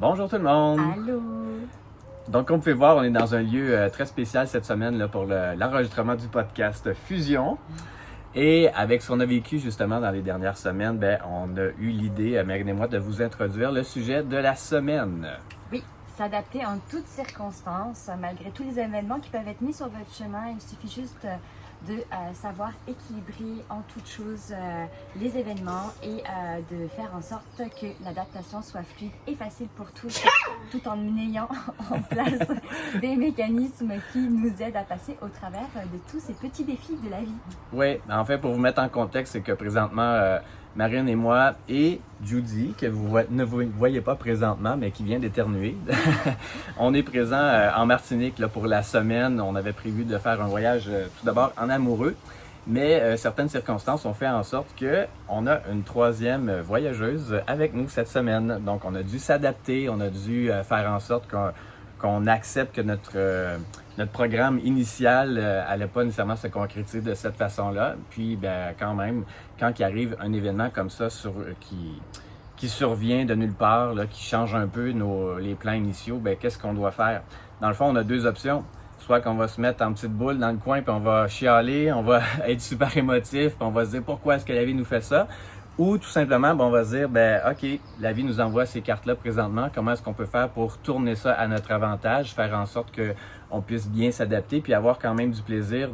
Bonjour tout le monde! Allô! Donc, comme vous pouvez voir, on est dans un lieu très spécial cette semaine là, pour l'enregistrement du podcast Fusion. Et avec ce qu'on a vécu justement dans les dernières semaines, on a eu l'idée, Marine et moi, de vous introduire le sujet de la semaine. Oui, s'adapter en toutes circonstances, malgré tous les événements qui peuvent être mis sur votre chemin. Il suffit juste de savoir équilibrer en toutes choses les événements et de faire en sorte que l'adaptation soit fluide et facile pour tous, tout en ayant en place des mécanismes qui nous aident à passer au travers de tous ces petits défis de la vie. Oui, en fait, pour vous mettre en contexte, c'est que présentement, Marine et moi et Judy, que vous ne voyez pas présentement, mais qui vient d'éternuer, on est présent en Martinique là, pour la semaine. On avait prévu de faire un voyage tout d'abord en amoureux, mais certaines circonstances ont fait en sorte qu'on a une troisième voyageuse avec nous cette semaine. Donc, on a dû s'adapter, on a dû faire en sorte qu'on accepte que notre programme initial n'allait pas nécessairement se concrétiser de cette façon-là. Puis, quand même, quand il arrive un événement comme ça qui survient de nulle part, là, qui change un peu les plans initiaux, qu'est-ce qu'on doit faire? Dans le fond, on a deux options. Soit qu'on va se mettre en petite boule dans le coin, puis on va chialer, on va être super émotif, puis on va se dire pourquoi est-ce que la vie nous fait ça? Ou tout simplement, on va se dire, OK, la vie nous envoie ces cartes-là présentement, comment est-ce qu'on peut faire pour tourner ça à notre avantage, faire en sorte qu'on puisse bien s'adapter, puis avoir quand même du plaisir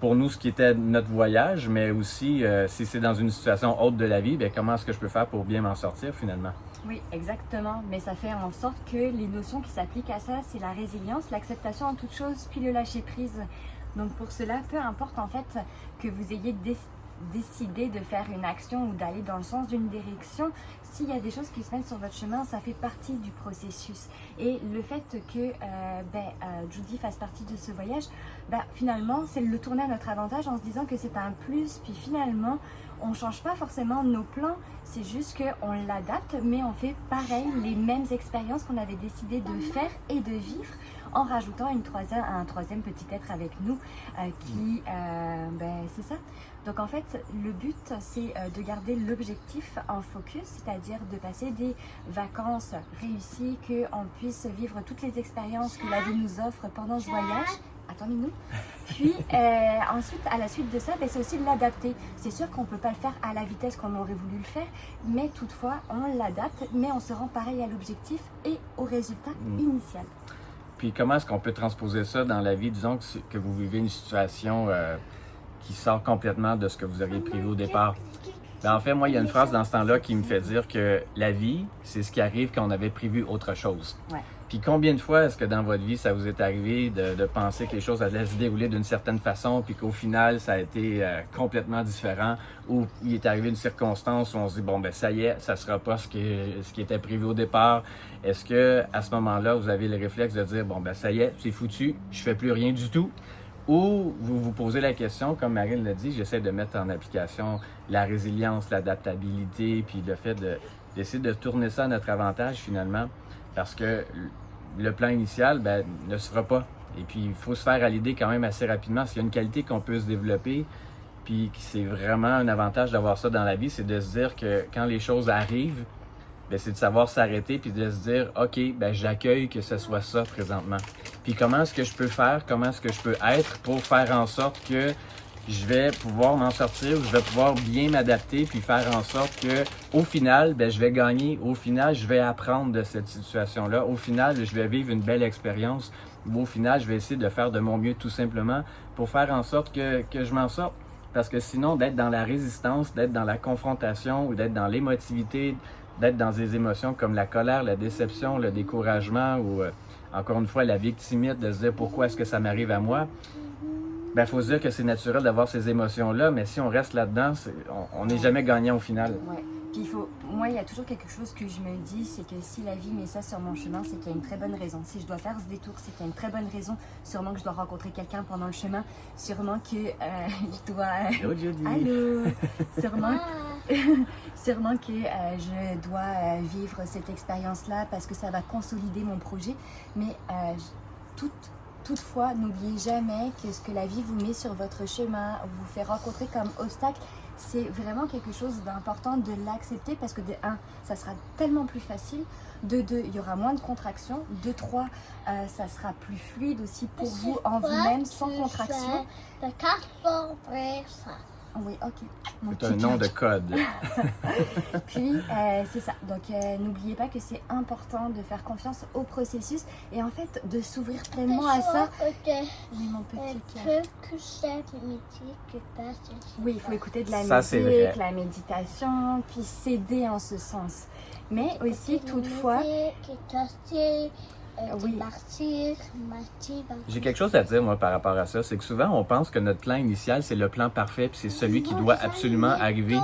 pour nous, ce qui était notre voyage, mais aussi, si c'est dans une situation haute de la vie, comment est-ce que je peux faire pour bien m'en sortir finalement? Oui, exactement. Mais ça fait en sorte que les notions qui s'appliquent à ça, c'est la résilience, l'acceptation en toute chose, puis le lâcher prise. Donc pour cela, peu importe en fait que vous ayez décidé de faire une action ou d'aller dans le sens d'une direction, s'il y a des choses qui se mettent sur votre chemin, ça fait partie du processus. Et le fait que Judy fasse partie de ce voyage, finalement, c'est le tourner à notre avantage en se disant que c'est un plus, puis finalement, on ne change pas forcément nos plans, c'est juste qu'on l'adapte, mais on fait pareil, les mêmes expériences qu'on avait décidé de faire et de vivre, en rajoutant un troisième petit être avec nous c'est ça. Donc en fait, le but, c'est de garder l'objectif en focus, c'est-à-dire de passer des vacances réussies, qu'on puisse vivre toutes les expériences que la vie nous offre pendant ce voyage. Attends une minute. Puis ensuite, à la suite de ça, c'est aussi de l'adapter. C'est sûr qu'on ne peut pas le faire à la vitesse qu'on aurait voulu le faire, mais toutefois, on l'adapte, mais on se rend pareil à l'objectif et au résultat initial. Puis comment est-ce qu'on peut transposer ça dans la vie? Disons que vous vivez une situation qui sort complètement de ce que vous aviez prévu au départ. En fait, moi, il y a une phrase dans ce temps-là qui me fait dire que la vie, c'est ce qui arrive quand on avait prévu autre chose. Ouais. Puis combien de fois est-ce que dans votre vie, ça vous est arrivé de penser que les choses allaient se dérouler d'une certaine façon, puis qu'au final, ça a été complètement différent, ou il est arrivé une circonstance où on se dit, ça y est, ça sera pas ce qui était prévu au départ. Est-ce que à ce moment-là, vous avez le réflexe de dire, ça y est, c'est foutu, je fais plus rien du tout? Ou vous vous posez la question, comme Marine l'a dit, j'essaie de mettre en application la résilience, l'adaptabilité, puis le fait d'essayer de tourner ça à notre avantage finalement, parce que le plan initial ne se fera pas. Et puis il faut se faire à l'idée quand même assez rapidement. S'il y a une qualité qu'on peut se développer, puis que c'est vraiment un avantage d'avoir ça dans la vie, c'est de se dire que quand les choses arrivent, c'est de savoir s'arrêter puis de se dire, OK, j'accueille que ce soit ça présentement. Puis comment est-ce que je peux faire, comment est-ce que je peux être pour faire en sorte que je vais pouvoir m'en sortir, ou je vais pouvoir bien m'adapter puis faire en sorte que au final, je vais gagner. Au final, je vais apprendre de cette situation-là. Au final, je vais vivre une belle expérience. Au final, je vais essayer de faire de mon mieux tout simplement pour faire en sorte que je m'en sorte. Parce que sinon, d'être dans la résistance, d'être dans la confrontation ou d'être dans l'émotivité, d'être dans des émotions comme la colère, la déception, le découragement ou encore une fois la victimite, de se dire pourquoi est-ce que ça m'arrive à moi, faut se dire que c'est naturel d'avoir ces émotions-là, mais si on reste là-dedans, on n'est jamais gagnant au final. Ouais. Puis moi, il y a toujours quelque chose que je me dis, c'est que si la vie met ça sur mon chemin, c'est qu'il y a une très bonne raison. Si je dois faire ce détour, c'est qu'il y a une très bonne raison. Sûrement que je dois rencontrer quelqu'un pendant le chemin. Sûrement que je dois... Allô, Judy. Allô. Sûrement que je dois vivre cette expérience-là parce que ça va consolider mon projet. Mais toutefois, n'oubliez jamais que ce que la vie vous met sur votre chemin, vous fait rencontrer comme obstacle, c'est vraiment quelque chose d'important de l'accepter parce que de 1, ça sera tellement plus facile, de 2, il y aura moins de contractions, de 3, ça sera plus fluide aussi pour vous en vous-même sans contraction. Oui, ok. C'est un nom de code. Puis, c'est ça. Donc, n'oubliez pas que c'est important de faire confiance au processus et en fait, de s'ouvrir pleinement à ça. Oui, mon petit cœur. Oui, il faut écouter de la musique, la méditation, puis s'aider en ce sens. Mais aussi, toutefois... Oui. J'ai quelque chose à dire, moi, par rapport à ça. C'est que souvent, on pense que notre plan initial, c'est le plan parfait, puis c'est celui qui doit absolument arriver.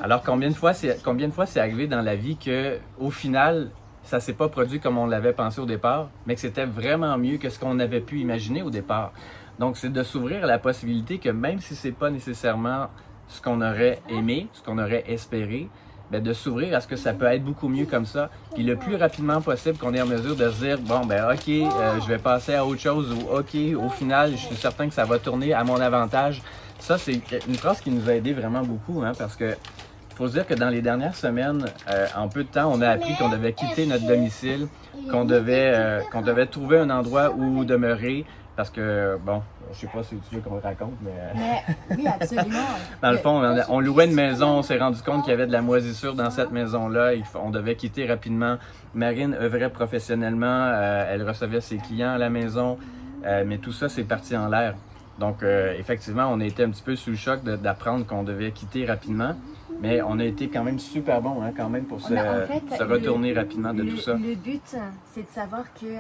Alors, combien de fois c'est arrivé dans la vie que, au final, ça s'est pas produit comme on l'avait pensé au départ, mais que c'était vraiment mieux que ce qu'on avait pu imaginer au départ. Donc, c'est de s'ouvrir à la possibilité que même si c'est pas nécessairement ce qu'on aurait aimé, ce qu'on aurait espéré, bien, de s'ouvrir à ce que ça peut être beaucoup mieux comme ça. Puis le plus rapidement possible qu'on est en mesure de se dire, bon, ben ok, je vais passer à autre chose ou ok, au final, je suis certain que ça va tourner à mon avantage. Ça, c'est une phrase qui nous a aidé vraiment beaucoup, hein, parce que il faut se dire que dans les dernières semaines, en peu de temps, on a appris qu'on devait quitter notre domicile, qu'on devait trouver un endroit où demeurer, parce que, bon, je sais pas si tu veux qu'on le raconte, mais oui, absolument. Dans le fond, on louait une maison, on s'est rendu compte qu'il y avait de la moisissure dans cette maison-là. On devait quitter rapidement. Marine œuvrait professionnellement, elle recevait ses clients à la maison, mais tout ça, c'est parti en l'air. Donc, effectivement, on a été un petit peu sous le choc d'apprendre qu'on devait quitter rapidement. Mais on a été quand même super bon, hein, quand même, pour se retourner rapidement de tout ça. Le but, c'est de savoir que,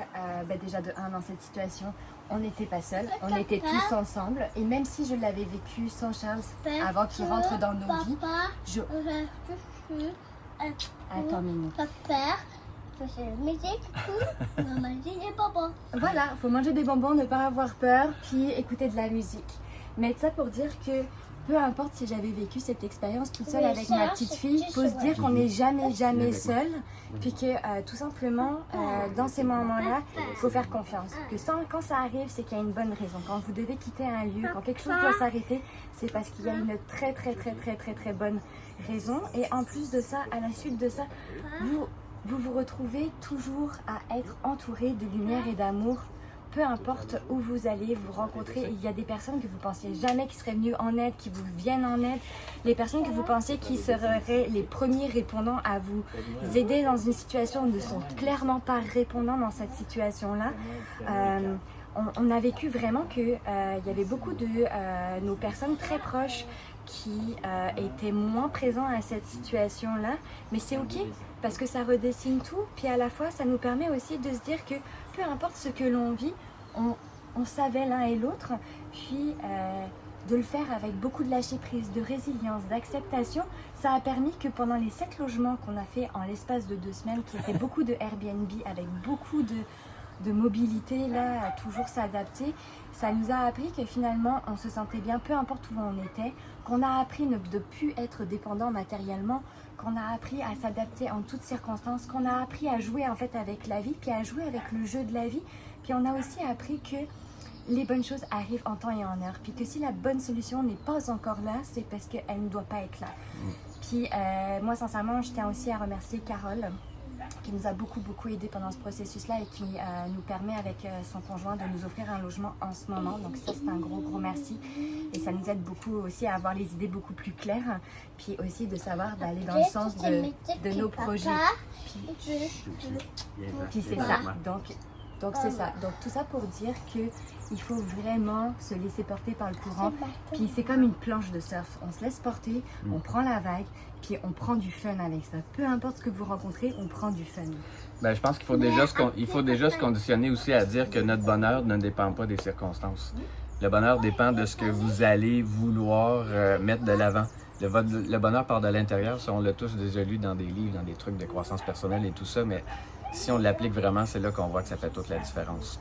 déjà de 1, dans cette situation, on n'était pas seuls, on était tous ensemble. Et même si je l'avais vécu sans Charles avant qu'il rentre dans nos vies, Attends, Mimi. Voilà, il faut manger des bonbons, ne pas avoir peur, puis écouter de la musique. Mais ça pour dire que peu importe si j'avais vécu cette expérience toute seule avec ma petite fille, il faut se dire qu'on n'est jamais seul, puis que tout simplement, dans ces moments-là, il faut faire confiance. Que quand ça arrive, c'est qu'il y a une bonne raison. Quand vous devez quitter un lieu, quand quelque chose doit s'arrêter, c'est parce qu'il y a une très bonne raison. Et en plus de ça, à la suite de ça, vous retrouvez toujours à être entouré de lumière et d'amour. Peu importe où vous allez vous rencontrer, il y a des personnes que vous pensiez jamais qui seraient venues en aide, qui vous viennent en aide. Les personnes que vous pensiez qui seraient les premiers répondants à vous aider dans une situation ne sont clairement pas répondants dans cette situation-là. On a vécu vraiment qu'il y avait beaucoup de nos personnes très proches qui étaient moins présents à cette situation-là, mais c'est ok parce que ça redessine tout, puis à la fois ça nous permet aussi de se dire que peu importe ce que l'on vit, on savait l'un et l'autre, puis de le faire avec beaucoup de lâcher prise, de résilience, d'acceptation. Ça a permis que pendant les 7 logements qu'on a fait en l'espace de 2 semaines, qui étaient beaucoup de Airbnb avec beaucoup de mobilité, là, à toujours s'adapter, ça nous a appris que finalement on se sentait bien peu importe où on était, qu'on a appris de ne plus être dépendant matériellement, qu'on a appris à s'adapter en toutes circonstances, qu'on a appris à jouer en fait avec la vie, puis à jouer avec le jeu de la vie, puis on a aussi appris que les bonnes choses arrivent en temps et en heure, puis que si la bonne solution n'est pas encore là, c'est parce qu'elle ne doit pas être là. Puis moi sincèrement, je tiens aussi à remercier Carole, qui nous a beaucoup aidé pendant ce processus-là et qui nous permet avec son conjoint de nous offrir un logement en ce moment. Donc ça, c'est un gros merci. Et ça nous aide beaucoup aussi à avoir les idées beaucoup plus claires, puis aussi de savoir d'aller dans le sens de nos projets. Puis c'est ça. Donc c'est ça. Donc tout ça pour dire que il faut vraiment se laisser porter par le courant. Puis c'est comme une planche de surf. On se laisse porter, on prend la vague, puis on prend du fun avec ça. Peu importe ce que vous rencontrez, on prend du fun. Ben, je pense qu'il faut déjà se conditionner aussi à dire que notre bonheur ne dépend pas des circonstances. Le bonheur dépend de ce que vous allez vouloir mettre de l'avant. Le bonheur part de l'intérieur. Ça, on l'a tous déjà lu dans des livres, dans des trucs de croissance personnelle et tout ça, mais si on l'applique vraiment, c'est là qu'on voit que ça fait toute la différence.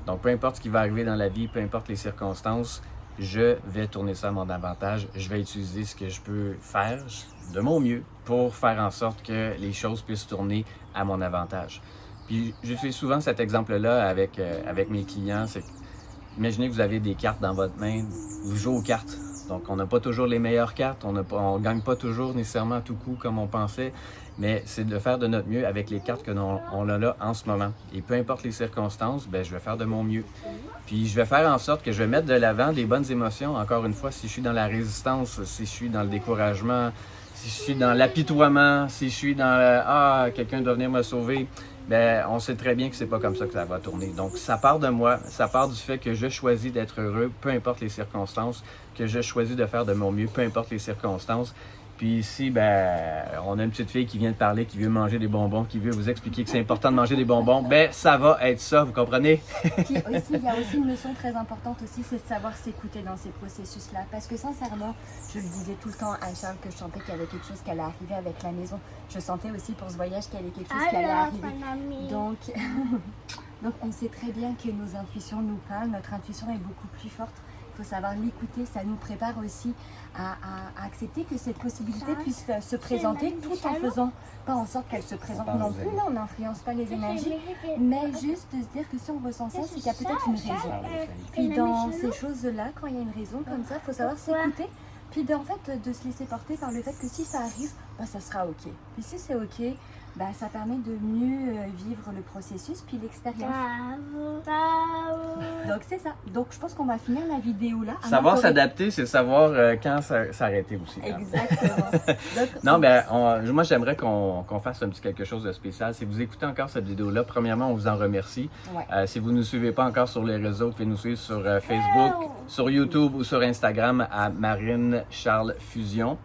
Donc, peu importe ce qui va arriver dans la vie, peu importe les circonstances, je vais tourner ça à mon avantage. Je vais utiliser ce que je peux faire de mon mieux pour faire en sorte que les choses puissent tourner à mon avantage. Puis, je fais souvent cet exemple-là avec mes clients. Imaginez que vous avez des cartes dans votre main, vous jouez aux cartes. Donc, on n'a pas toujours les meilleures cartes, on ne gagne pas toujours nécessairement à tout coup comme on pensait, mais c'est de faire de notre mieux avec les cartes que on a là en ce moment. Et peu importe les circonstances, ben, je vais faire de mon mieux. Puis, je vais faire en sorte que je vais mettre de l'avant des bonnes émotions. Encore une fois, si je suis dans la résistance, si je suis dans le découragement, si je suis dans l'apitoiement, si je suis dans le « Ah, quelqu'un doit venir me sauver », ben, on sait très bien que c'est pas comme ça que ça va tourner. Donc, ça part de moi, ça part du fait que je choisis d'être heureux, peu importe les circonstances, que je choisis de faire de mon mieux, peu importe les circonstances. Puis ici, ben, on a une petite fille qui vient de parler, qui veut manger des bonbons, qui veut vous expliquer que c'est important de manger des bonbons. Ben, ça va être ça, vous comprenez? Puis aussi, il y a aussi une notion très importante aussi, c'est de savoir s'écouter dans ces processus-là. Parce que sincèrement, je le disais tout le temps à Charles que je sentais qu'il y avait quelque chose qui allait arriver avec la maison. Je sentais aussi pour ce voyage qu'il y avait quelque chose qui allait arriver. Donc, donc on sait très bien que nos intuitions nous parlent, notre intuition est beaucoup plus forte. Il faut savoir l'écouter, ça nous prépare aussi à accepter que cette possibilité puisse se présenter tout en faisant pas en sorte qu'elle se présente non plus. Là, on n'influence pas les énergies, mais juste de se dire que si on ressent ça, c'est qu'il y a peut-être une raison. Puis dans ces choses-là, quand il y a une raison comme ça, il faut savoir s'écouter. Puis en fait, de se laisser porter par le fait que si ça arrive, bah, ça sera OK. Puis si c'est OK, bah, ça permet de mieux vivre le processus puis l'expérience. Donc c'est ça. Donc je pense qu'on va finir la vidéo là. Savoir s'adapter, c'est savoir quand s'arrêter aussi. Exactement. Donc, non, ben, moi j'aimerais qu'on fasse un petit quelque chose de spécial. Si vous écoutez encore cette vidéo-là, premièrement, on vous en remercie. Ouais. Si vous ne nous suivez pas encore sur les réseaux, vous pouvez nous suivre sur Facebook, sur YouTube ou sur Instagram à Marine Charles Fusion.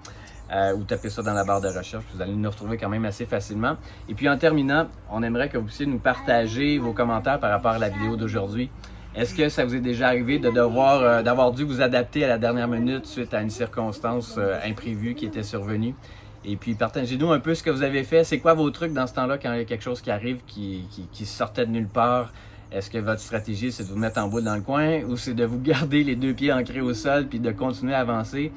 Ou tapez ça dans la barre de recherche, vous allez nous retrouver quand même assez facilement. Et puis en terminant, on aimerait que vous puissiez nous partager vos commentaires par rapport à la vidéo d'aujourd'hui. Est-ce que ça vous est déjà arrivé de d'avoir dû vous adapter à la dernière minute suite à une circonstance imprévue qui était survenue? Et puis partagez-nous un peu ce que vous avez fait. C'est quoi vos trucs dans ce temps-là quand il y a quelque chose qui arrive qui sortait de nulle part? Est-ce que votre stratégie, c'est de vous mettre en boule dans le coin ou c'est de vous garder les deux pieds ancrés au sol puis de continuer à avancer?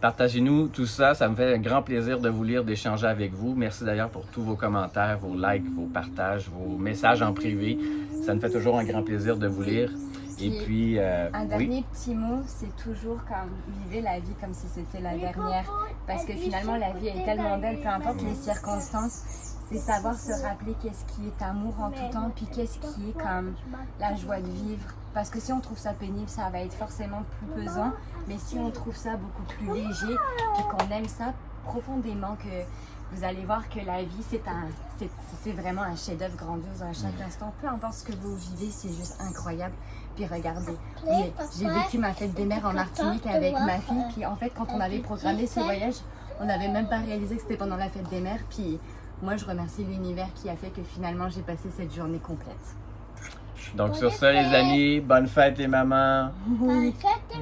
Partagez-nous tout ça, ça me fait un grand plaisir de vous lire, d'échanger avec vous. Merci d'ailleurs pour tous vos commentaires, vos likes, vos partages, vos messages en privé. Ça me fait toujours un grand plaisir de vous lire. Et puis, un dernier petit mot, c'est toujours comme vivez la vie comme si c'était la dernière. Parce que finalement, la vie est tellement belle, peu importe les circonstances. C'est savoir se rappeler qu'est-ce qui est amour en tout temps, puis qu'est-ce qui est comme la joie de vivre. Parce que si on trouve ça pénible, ça va être forcément plus pesant. Mais si on trouve ça beaucoup plus léger, puis qu'on aime ça profondément, que vous allez voir que la vie, c'est vraiment un chef-d'œuvre grandiose à chaque instant. Peu importe ce que vous vivez, c'est juste incroyable. Puis regardez, j'ai vécu ma fête des mères en Martinique avec ma fille. Puis en fait, quand on avait programmé ce voyage, on n'avait même pas réalisé que c'était pendant la fête des mères. Puis moi, je remercie l'univers qui a fait que finalement, j'ai passé cette journée complète. Donc sur ça, les amis, bonne fête les mamans. Oui.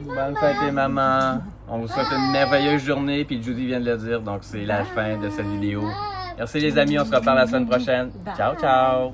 Bonne fête les mamans. On vous souhaite une merveilleuse journée. Puis Judy vient de le dire, donc c'est la fin de cette vidéo. Merci les amis, on se reparle la semaine prochaine. Ciao, ciao.